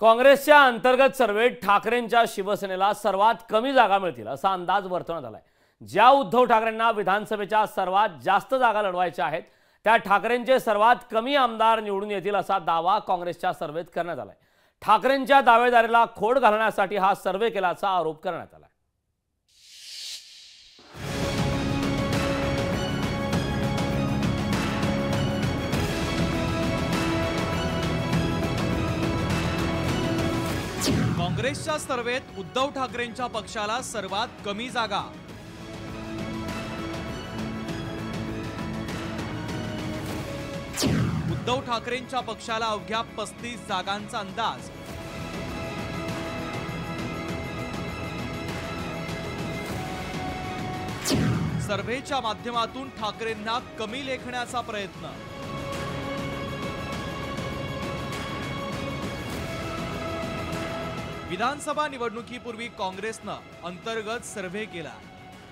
काँग्रेसच्या अंतर्गत सर्वेत ठाकरेंच्या शिवसेनेला सर्वात कमी जागा मिळतील असा अंदाज वर्तवण्यात आलाय। ज्या उद्धव ठाकरेंना विधानसभेच्या सर्वात जास्त जागा लढवायच्या आहेत त्या ठाकरेंचे सर्वात कमी आमदार निवडून येतील असा दावा काँग्रेसच्या सर्वेत करण्यात आलाय। ठाकरेंच्या दावेदारीला खोड घालण्यासाठी हा सर्वे केल्याचा आरोप करण्यात आलाय। काँग्रेसच्या सर्वेत उद्धव ठाकरेंच्या पक्षाला सर्वात कमी जागा। उद्धव ठाकरेंच्या पक्षाला अवघ्या 35 जागांचा अंदाज। सर्वेच्या माध्यमातून ठाकरेंना कमी लेखण्याचा प्रयत्न। विधानसभा निवडणुकीपूर्वी काँग्रेसनं अंतर्गत सर्वे केला।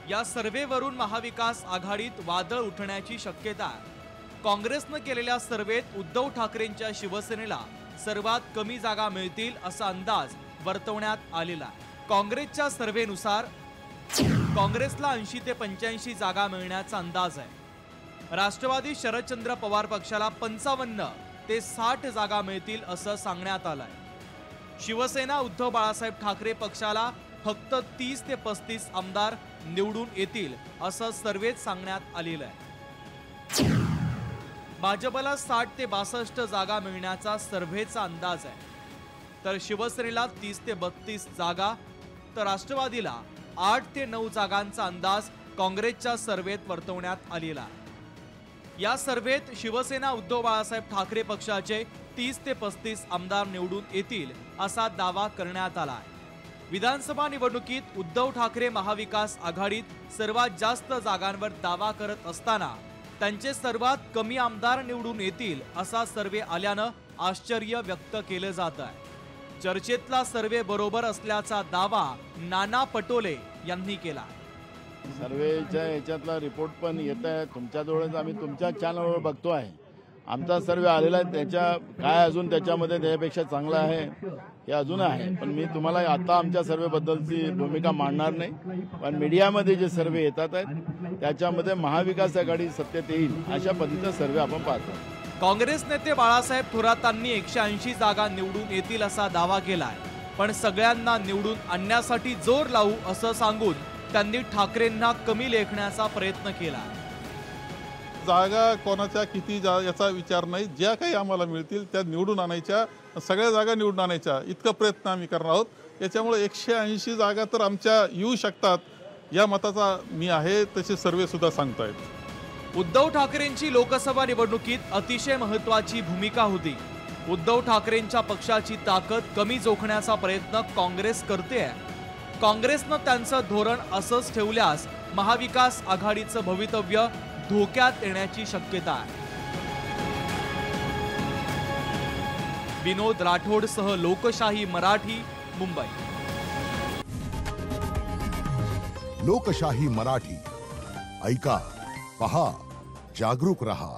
या सर्वेवरून महाविकास आघाडीत वादळ उठण्याची शक्यता आहे। काँग्रेसनं केलेल्या सर्वेत उद्धव ठाकरेंच्या शिवसेनेला सर्वात कमी जागा मिळतील असा अंदाज वर्तवण्यात आलेला आहे। काँग्रेसच्या सर्वेनुसार काँग्रेसला 80 ते 85 जागा मिळण्याचा अंदाज आहे। राष्ट्रवादी शरदचंद्र पवार पक्षाला 55 ते 60 जागा मिळतील असं सांगण्यात आलंय। शिवसेना उद्धव बाळासाहेब ठाकरे पक्षाला फक्त 30 ते 35 आमदार निवडून येतील असं सर्वेत सांगण्यात आलेलं आहे। भाजपला 60 ते 62 जागा मिळण्याचा सर्वेचा अंदाज आहे, तर शिवसेनेला 30 ते 32 जागा, तर राष्ट्रवादीला 8 ते 9 जागांचा अंदाज काँग्रेसच्या सर्वेत वर्तवण्यात आलेला आहे। या सर्वेत शिवसेना उद्धव बाळासाहेब ठाकरे पक्षाचे 30 ते 35 आमदार निवडून येतील असा दावा करण्यात आला आहे। विधानसभा निवडणुकीत उद्धव ठाकरे महाविकास आघाडीत सर्वात जास्त जागांवर दावा करत असताना त्यांचे सर्वात कमी आमदार निवडून येतील असा सर्वे आल्यानं आश्चर्य व्यक्त केलं जात आहे। चर्चेतला सर्वे बरोबर असल्याचा दावा नाना पटोले यांनी केला। सर्वेच्या याच्यातला रिपोर्ट पण येत आहे तुमच्याजवळच, आम्ही तुमच्या चॅनलवर बघतो आहे। आमचा सर्वे आलेला आहे, त्याच्या काय अजून त्याच्यामध्ये त्यापेक्षा चांगला आहे हे अजून आहे, पण मी तुम्हाला आता आमच्या सर्वेबद्दलची भूमिका मांडणार नाही। पण मीडियामध्ये जे सर्वे येतात आहेत त्याच्यामध्ये महाविकास आघाडी सत्तेत येईल अशा पद्धतीचा सर्वे आपण पाहतो। काँग्रेस नेते बाळासाहेब थोरातांनी 180 जागा निवडून येतील असा दावा केलाय, पण सगळ्यांना निवडून आणण्यासाठी जोर लावू असं सांगून त्यांनी ठाकरेंना कमी लेखण्याचा प्रयत्न केला। जागा कोणाच्या किती याचा विचार नाही, ज्या काही आम्हाला मिळतील त्या निवडून आणायच्या, सगळ्या जागा निवडून आणायच्या इतका प्रयत्न आम्ही करणार आहोत। याच्यामुळे 180 जागा तर आमच्या येऊ शकतात या मताचा मी आहे, तसे सर्वे सुद्धा सांगतायत। उद्धव ठाकरेंची लोकसभा निवडणुकीत अतिशय महत्त्वाची भूमिका होती। उद्धव ठाकरेंच्या पक्षाची ताकद कमी जोखण्याचा प्रयत्न काँग्रेस करते। काँग्रेसनं त्यांचं धोरण असंच ठेवल्यास महाविकास आघाडीचं भवितव्य धोक्यात येण्याची शक्यता आहे। विनोद राठोडसह लोकशाही मराठी, मुंबई। लोकशाही मराठी ऐका, पहा, जागरूक रहा।